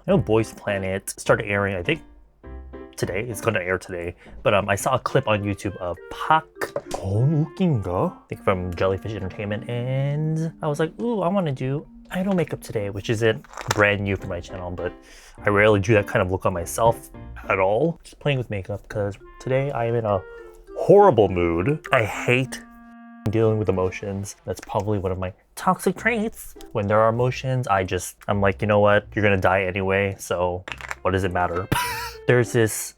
I know Boys Planet started airing, I think today. It's gonna air today. But I saw a clip on YouTube of Pak I think from Jellyfish Entertainment, and I was like, ooh, I want to do idol makeup today, which isn't brand new for my channel, but I rarely do that kind of look on myself at all. Just playing with makeup because today I am in a horrible mood. I hate dealing with emotions. That's probably one of my toxic traits. When there are emotions, I'm like, you know what? You're gonna die anyway, so what does it matter? There's this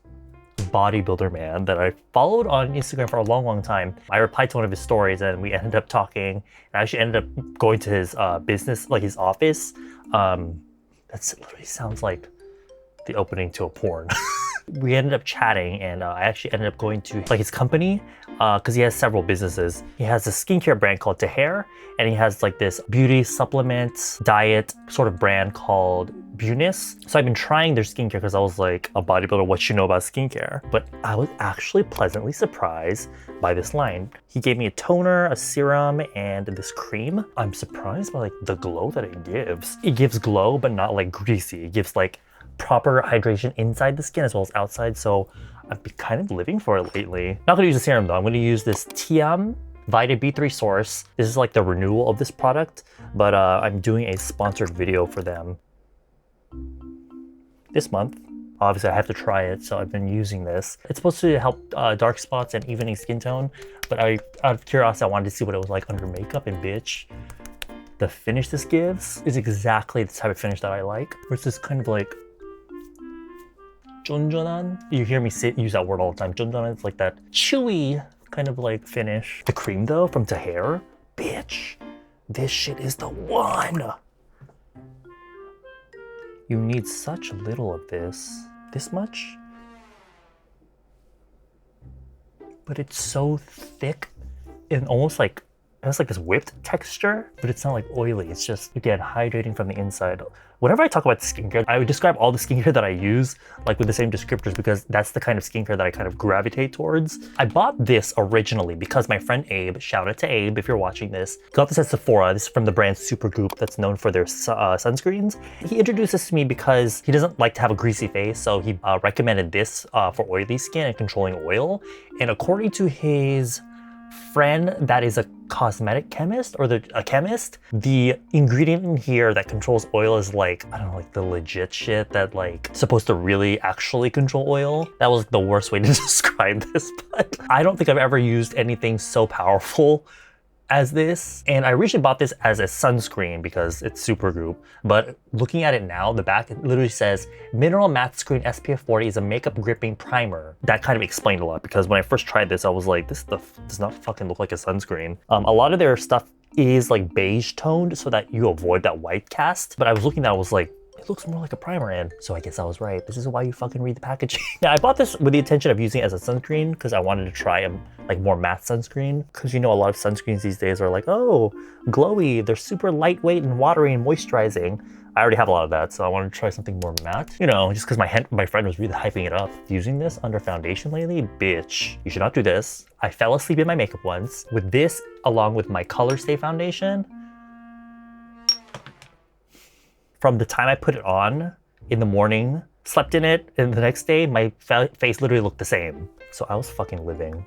bodybuilder man that I followed on Instagram for a long time. I replied to one of his stories and we ended up talking. I actually ended up going to his business, like his office. That literally sounds like the opening to a porn. We ended up chatting and I actually ended up going to like his company because he has several businesses. He has a skincare brand called TAHER, and he has like this beauty supplement diet sort of brand called Bunis. So I've been trying their skincare because I was like, a bodybuilder, what you know about skincare? But I was actually pleasantly surprised by this line. He gave me a toner, a serum, and this cream. I'm surprised by like the glow that it gives. It gives glow, but not like greasy. It gives like proper hydration inside the skin as well as outside. So I've been kind of living for it lately. Not gonna use the serum though. I'm gonna use this Tiam VITA B3 source. This is like the renewal of this product, but I'm doing a sponsored video for them this month. Obviously I have to try it, so I've been using this. It's supposed to help dark spots and evening skin tone, but out of curiosity, I wanted to see what it was like under makeup, and bitch, the finish this gives is exactly the type of finish that I like. Where it's this kind of like 쫀쫀한. You hear me use that word all the time. 쫀쫀한, it's like that chewy kind of like finish. The cream though from TAHER, bitch, this shit is the one. You need such little of this. This much? But it's so thick and almost like, it has like this whipped texture, but it's not like oily. It's just, again, hydrating from the inside. Whenever I talk about skincare, I would describe all the skincare that I use like with the same descriptors because that's the kind of skincare that I kind of gravitate towards. I bought this originally because my friend Abe, shout out to Abe if you're watching this, got this at Sephora. This is from the brand SUPERGOOP that's known for their sunscreens. He introduced this to me because he doesn't like to have a greasy face, so he recommended this for oily skin and controlling oil. And according to his friend that is a cosmetic chemist or a chemist, the ingredient in here that controls oil is like, I don't know, like the legit shit that like supposed to really actually control oil. That was the worst way to describe this, but I don't think I've ever used anything so powerful as this. And I originally bought this as a sunscreen because it's SUPERGOOP, but looking at it now, the back, it literally says mineral matte screen SPF 40 is a makeup gripping primer. That kind of explained a lot because when I first tried this, I was like, this stuff does not fucking look like a sunscreen. A lot of their stuff is like beige toned so that you avoid that white cast, but I was looking at it, I was like, it looks more like a primer, and so I guess I was right. This is why you fucking read the packaging. Yeah, I bought this with the intention of using it as a sunscreen because I wanted to try a like more matte sunscreen, because you know a lot of sunscreens these days are like, oh, glowy, they're super lightweight and watery and moisturizing. I already have a lot of that, so I wanted to try something more matte. You know, just because my friend was really hyping it up. Using this under foundation lately, bitch, you should not do this. I fell asleep in my makeup once. With this, along with my Color Stay foundation, from the time I put it on in the morning, slept in it, and the next day, my face literally looked the same. So I was fucking living.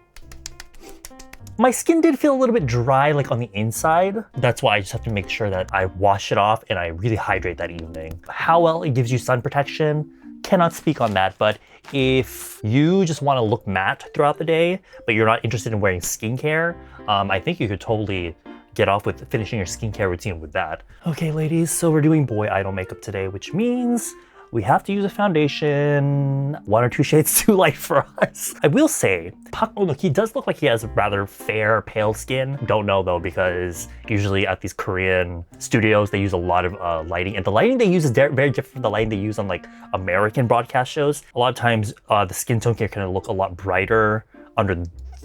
My skin did feel a little bit dry, like on the inside. That's why I just have to make sure that I wash it off and I really hydrate that evening. How well it gives you sun protection, cannot speak on that, but if you just want to look matte throughout the day, but you're not interested in wearing skincare, I think you could totally get off with finishing your skincare routine with that. Okay, ladies, so we're doing boy idol makeup today, which means we have to use a foundation 1 or 2 shades too light for us. I will say, Pak Oh, look, he does look like he has rather fair, pale skin. Don't know though, because usually at these Korean studios, they use a lot of lighting, and the lighting they use is very different from the lighting they use on like American broadcast shows. A lot of times, the skin tone can kind of look a lot brighter under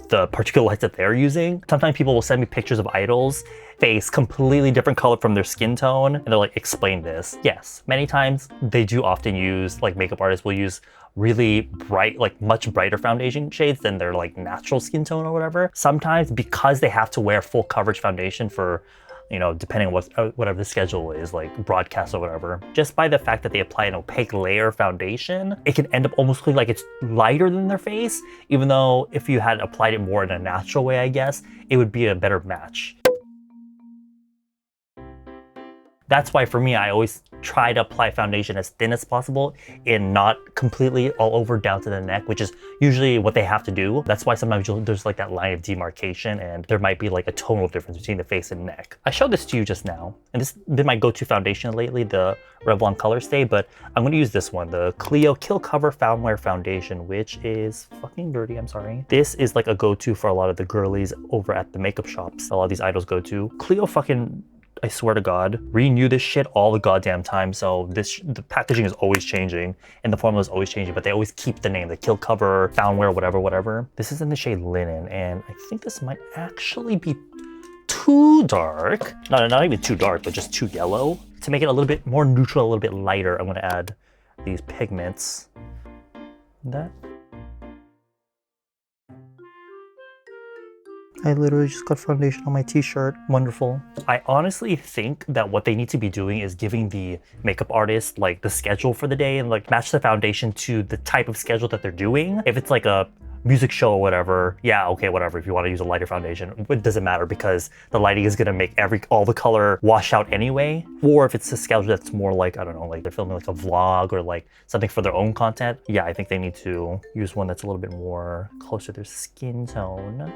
the particular lights that they're using. Sometimes people will send me pictures of idols, face completely different color from their skin tone, and they're like, explain this. Yes, many times they do often use, like makeup artists will use really bright, like much brighter foundation shades than their like natural skin tone or whatever. Sometimes because they have to wear full coverage foundation for you know, depending on whatever the schedule is, like broadcast or whatever. Just by the fact that they apply an opaque layer foundation, it can end up almost looking like it's lighter than their face, even though if you had applied it more in a natural way, I guess, it would be a better match. That's why for me, I always try to apply foundation as thin as possible and not completely all over down to the neck, which is usually what they have to do. That's why sometimes there's like that line of demarcation and there might be like a tonal difference between the face and neck. I showed this to you just now, and this has been my go-to foundation lately, the Revlon Color Stay, but I'm gonna use this one, the CLIO Kill Cover FOUNWEAR Foundation, which is fucking dirty, I'm sorry. This is like a go-to for a lot of the girlies over at the makeup shops. A lot of these idols go to. CLIO fucking, I swear to God, renew this shit all the goddamn time. So the packaging is always changing and the formula is always changing, but they always keep the name, the Kill Cover, FOUNWEAR, whatever. This is in the shade Linen, and I think this might actually be too dark. Not even too dark, but just too yellow. To make it a little bit more neutral, a little bit lighter, I'm gonna add these pigments. That. I literally just got foundation on my t-shirt. Wonderful. I honestly think that what they need to be doing is giving the makeup artist like the schedule for the day and like match the foundation to the type of schedule that they're doing. If it's like a music show or whatever, yeah, okay, whatever. If you want to use a lighter foundation, it doesn't matter because the lighting is gonna make all the color wash out anyway. Or if it's a schedule that's more like, I don't know, like they're filming like a vlog or like something for their own content, yeah, I think they need to use one that's a little bit more closer to their skin tone.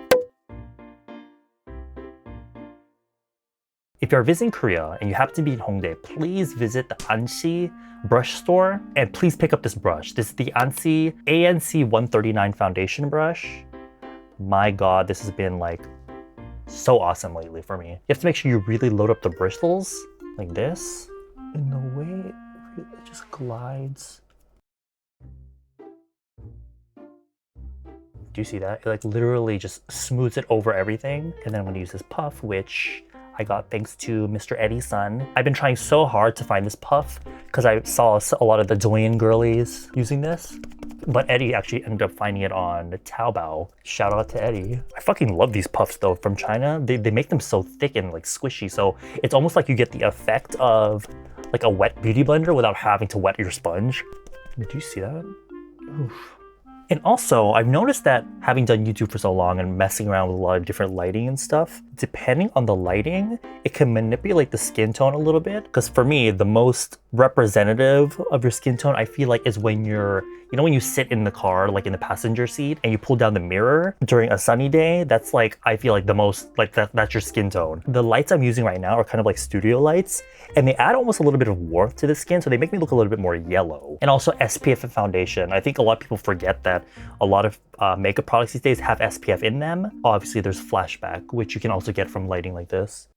If you're visiting Korea and you happen to be in Hongdae, please visit the Ansi brush store and please pick up this brush. This is the Ansi ANC 139 foundation brush. My God, this has been like so awesome lately for me. You have to make sure you really load up the bristles like this. In the way it just glides. Do you see that? It like literally just smooths it over everything. And then I'm gonna use this puff, which I got thanks to Mr. Eddie's son. I've been trying so hard to find this puff because I saw a lot of the Doyen girlies using this, but Eddie actually ended up finding it on Taobao. Shout out to Eddie. I fucking love these puffs though from China. They make them so thick and like squishy, so it's almost like you get the effect of like a wet beauty blender without having to wet your sponge. Do you see that? Oof. And also, I've noticed that having done YouTube for so long and messing around with a lot of different lighting and stuff, depending on the lighting, it can manipulate the skin tone a little bit. Because for me, the most representative of your skin tone, I feel like, is when you're, you know, when you sit in the car, like in the passenger seat, and you pull down the mirror during a sunny day, that's like, I feel like the most, like that's your skin tone. The lights I'm using right now are kind of like studio lights, and they add almost a little bit of warmth to the skin, so they make me look a little bit more yellow. And also SPF and foundation. I think a lot of people forget that a lot of makeup products these days have SPF in them. Obviously, there's flashback, which you can also get from lighting like this.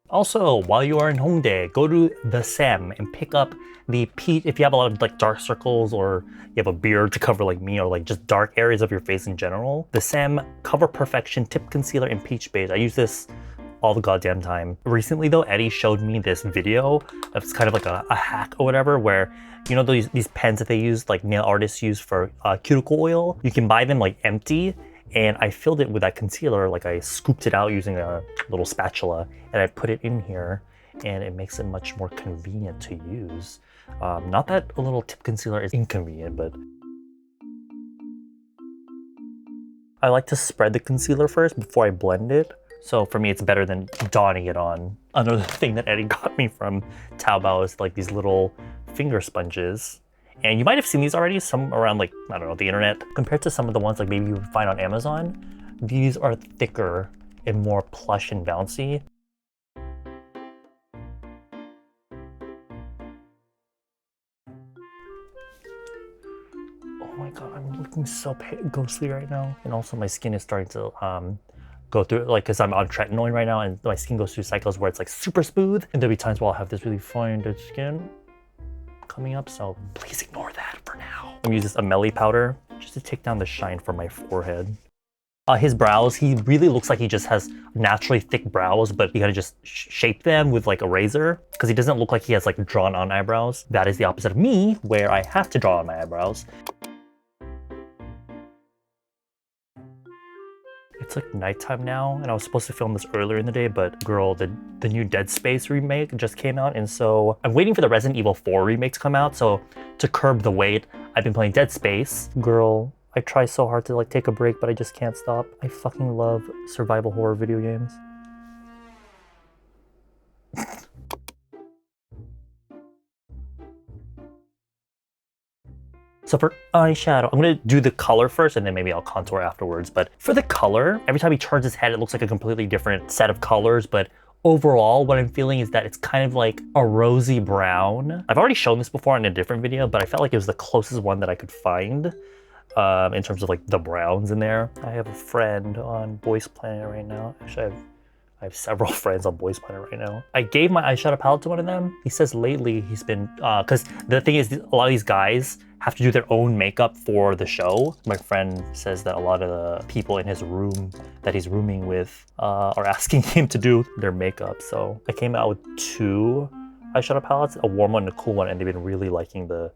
Also, while you are in Hongdae, go to the SEM and pick up the peach. If you have a lot of like dark circles or you have a beard to cover like me, or like just dark areas of your face in general, the SEM Cover Perfection Tip Concealer in Peach Beige. I use this all the goddamn time. Recently though, Eddie showed me this video. It's kind of like a hack or whatever, where, you know, these pens that they use, like nail artists use for cuticle oil, you can buy them like empty. And I filled it with that concealer, like I scooped it out using a little spatula and I put it in here, and it makes it much more convenient to use. Not that a little tip concealer is inconvenient, but I like to spread the concealer first before I blend it. So for me, it's better than donning it on. Another thing that Eddie got me from Taobao is like these little finger sponges. And you might have seen these already, some around like, I don't know, the internet. Compared to some of the ones like maybe you would find on Amazon, these are thicker and more plush and bouncy. Oh my God, I'm looking so ghostly right now. And also my skin is starting to go through, like, cause I'm on tretinoin right now and my skin goes through cycles where it's like super smooth. And there'll be times where I'll have this really fine dead skin coming up, so please ignore that for now. I'm gonna use this AMELI powder just to take down the shine from my forehead. His brows, he really looks like he just has naturally thick brows, but he kind of just shaped them with like a razor, because he doesn't look like he has like drawn on eyebrows. That is the opposite of me, where I have to draw on my eyebrows. It's like nighttime now, and I was supposed to film this earlier in the day, but girl, the new Dead Space remake just came out, and so I'm waiting for the Resident Evil 4 remake to come out, so to curb the wait, I've been playing Dead Space. Girl, I try so hard to like take a break, but I just can't stop. I fucking love survival horror video games. So for eyeshadow, I'm gonna do the color first and then maybe I'll contour afterwards. But for the color, every time he turns his head, it looks like a completely different set of colors. But overall, what I'm feeling is that it's kind of like a rosy brown. I've already shown this before in a different video, but I felt like it was the closest one that I could find in terms of like the browns in there. I have a friend on Boys Planet right now. Actually, I have several friends on Boys Planet right now. I gave my eyeshadow palette to one of them. He says lately he's been, because the thing is, a lot of these guys have to do their own makeup for the show. My friend says that a lot of the people in his room that he's rooming with are asking him to do their makeup. So I came out with 2 eyeshadow palettes, a warm one and a cool one, and they've been really liking the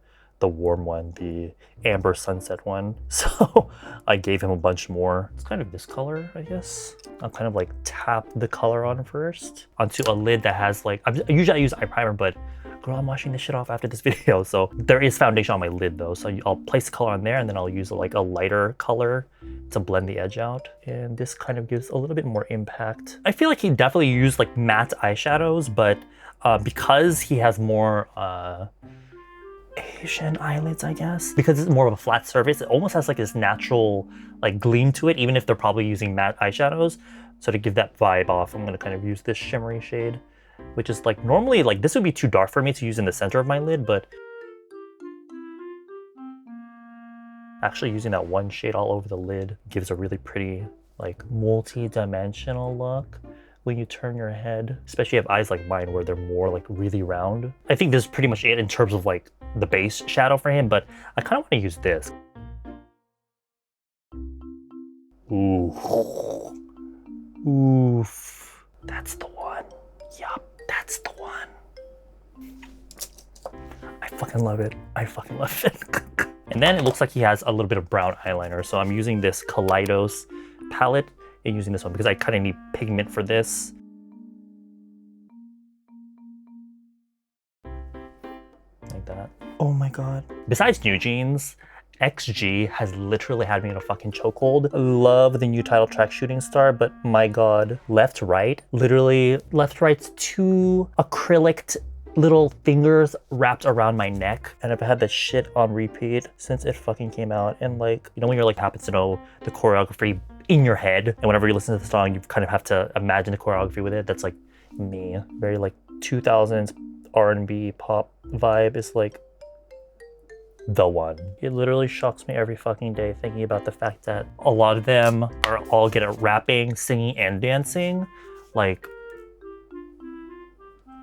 warm one, the Amber Sunset one. So I gave him a bunch more. It's kind of this color, I guess. I'll kind of like tap the color on first onto a lid that has like, usually I use eye primer, but girl, I'm washing this shit off after this video. So there is foundation on my lid though. So I'll place the color on there and then I'll use like a lighter color to blend the edge out. And this kind of gives a little bit more impact. I feel like he definitely used like matte eyeshadows, but because he has more Asian eyelids, I guess, because it's more of a flat surface, it almost has like this natural like gleam to it, even if they're probably using matte eyeshadows. So to give that vibe off, I'm gonna kind of use this shimmery shade, which is like normally like this would be too dark for me to use in the center of my lid, but actually using that one shade all over the lid gives a really pretty like multi-dimensional look when you turn your head, especially if you have eyes like mine where they're more like really round. I think this is pretty much it in terms of like the base shadow for him, but I kind of want to use this. Ooh. Oof. That's the one. Yup, that's the one. I fucking love it. I fucking love it. And then it looks like he has a little bit of brown eyeliner. So I'm using this KALEIDOS palette and using this one because I kind of need pigment for this. Like that. Oh my God. Besides New Jeans, XG has literally had me in a fucking chokehold. I love the new title track Shooting Star, but my God, left, right, literally left, right's 2 acrylic little fingers wrapped around my neck, and I've had this shit on repeat since it fucking came out. And like, you know, when you're like happens to know the choreography in your head, and whenever you listen to the song, you kind of have to imagine the choreography with it. That's like me. Very like 2000s R&B pop vibe is like the one. It literally shocks me every fucking day thinking about the fact that a lot of them are all good at rapping, singing, and dancing. Like,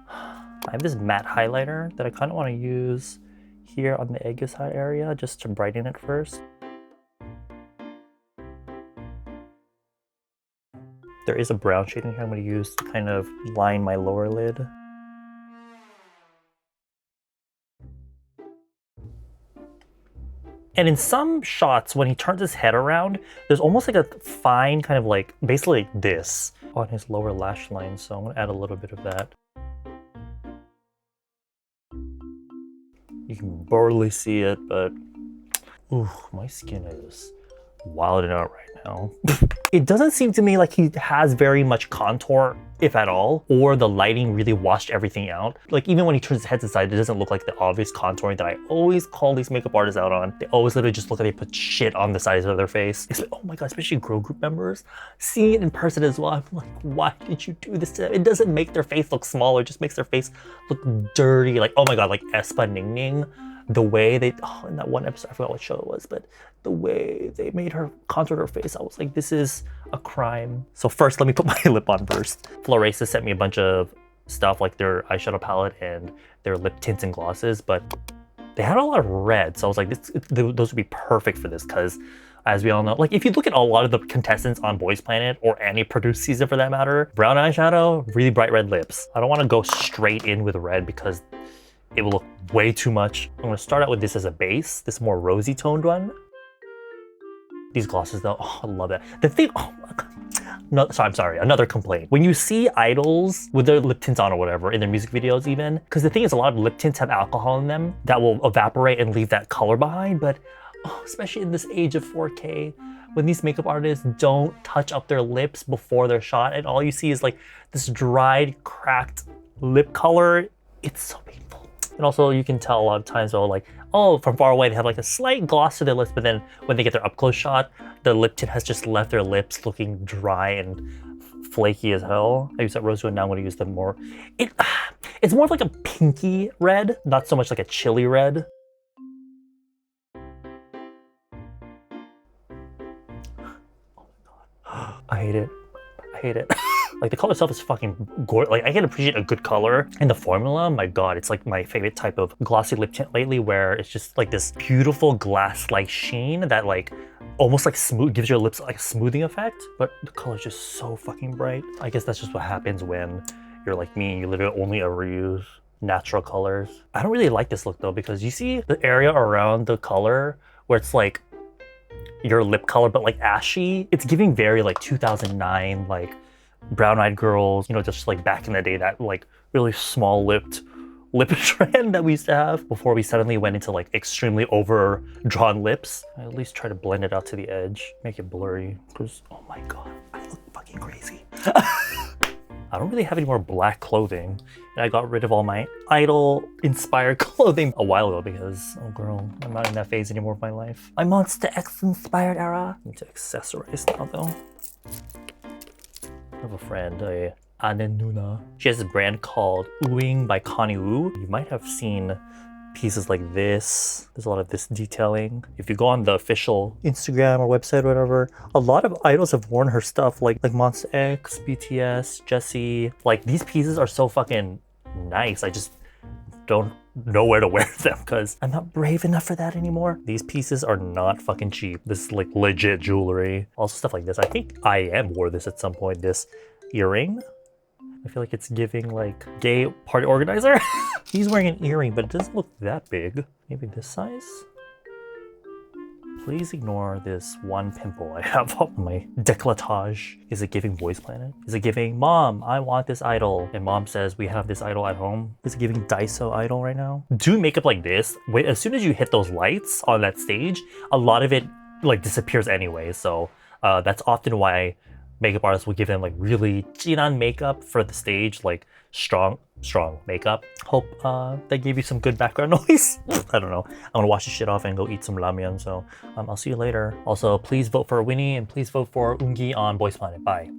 I have this matte highlighter that I kind of want to use here on the Aegis eye area just to brighten it first. There is a brown shade in here I'm going to use to kind of line my lower lid. And in some shots, when he turns his head around, there's almost like a fine kind of like, basically like this on his lower lash line. So I'm going to add a little bit of that. You can barely see it, but ooh, my skin is wilding out right now. It doesn't seem to me like he has very much contour, if at all, or the lighting really washed everything out. Like even when he turns his head aside, it doesn't look like the obvious contouring that I always call these makeup artists out on. They always literally just look like they put shit on the sides of their face. Oh my God, especially girl group members. Seeing it in person as well, I'm like, why did you do this to them? It doesn't make their face look smaller, it just makes their face look dirty. Like, oh my God, like Aespa Ning Ning. The way they, oh, in that one episode, I forgot what show it was, but the way they made her contour her face, I was like, this is a crime. So first, let me put my lip on first. FLORASIS sent me a bunch of stuff like their eyeshadow palette and their lip tints and glosses, but they had a lot of red. So I was like, those would be perfect for this because as we all know, like if you look at a lot of the contestants on Boys Planet or any produced season for that matter, brown eyeshadow, really bright red lips. I don't want to go straight in with red because it will look way too much. I'm gonna start out with this as a base, this more rosy toned one. These glosses though, oh, I love that. The thing, oh my God, No, sorry, I'm sorry, another complaint. When you see idols with their lip tints on or whatever, in their music videos even, because the thing is a lot of lip tints have alcohol in them that will evaporate and leave that color behind, but especially in this age of 4K, when these makeup artists don't touch up their lips before they're shot and all you see is like this dried, cracked lip color, it's so painful. And also you can tell a lot of times though, like, oh, from far away they have like a slight gloss to their lips, but then when they get their up close shot, the lip tint has just left their lips looking dry and flaky as hell. I use that rose gold, now I'm gonna use the more, it's more of like a pinky red, not so much like a chili red. I hate it. I hate it. Like the color itself is fucking gorgeous. Like I can appreciate a good color. And the formula, my god, it's like my favorite type of glossy lip tint lately where it's just like this beautiful glass-like sheen that like almost like smooth, gives your lips like a smoothing effect. But the color is just so fucking bright. I guess that's just what happens when you're like me, you literally only ever use natural colors. I don't really like this look though because you see the area around the color where it's like your lip color but like ashy. It's giving very like 2009 like brown-eyed girls, you know, just like back in the day, that like really small-lipped lip trend that we used to have before we suddenly went into like extremely overdrawn lips. I at least try to blend it out to the edge, make it blurry, because oh my god, I look fucking crazy. I don't really have any more black clothing, and I got rid of all my idol-inspired clothing a while ago because, oh girl, I'm not in that phase anymore of my life. My Monster X-inspired era. I need to accessorize now though. I have a friend, Anenuna. She has a brand called Ooing by Connie Wu. You might have seen pieces like this. There's a lot of this detailing. If you go on the official Instagram or website or whatever, a lot of idols have worn her stuff, like Monsta X, BTS, Jessie. Like these pieces are so fucking nice. I just don't know where to wear them because I'm not brave enough for that anymore. These pieces are not fucking cheap. This is like legit jewelry. Also stuff like this. I think I wore this at some point, this earring. I feel like it's giving like gay party organizer. He's wearing an earring, but it doesn't look that big. Maybe this size? Please ignore this one pimple I have on my décolletage. Is it giving Boys Planet? Is it giving, Mom, I want this idol? And Mom says, we have this idol at home. Is it giving Daiso idol right now? Do makeup like this, wait, as soon as you hit those lights on that stage, a lot of it like disappears anyway. So that's often why makeup artists will give them like really jinan makeup for the stage, like strong makeup. Hope that gave you some good background noise. I don't know. I'm gonna wash this shit off and go eat some ramyeon. So I'll see you later. Also, please vote for Winnie and please vote for Ungi on Boys Planet. Bye.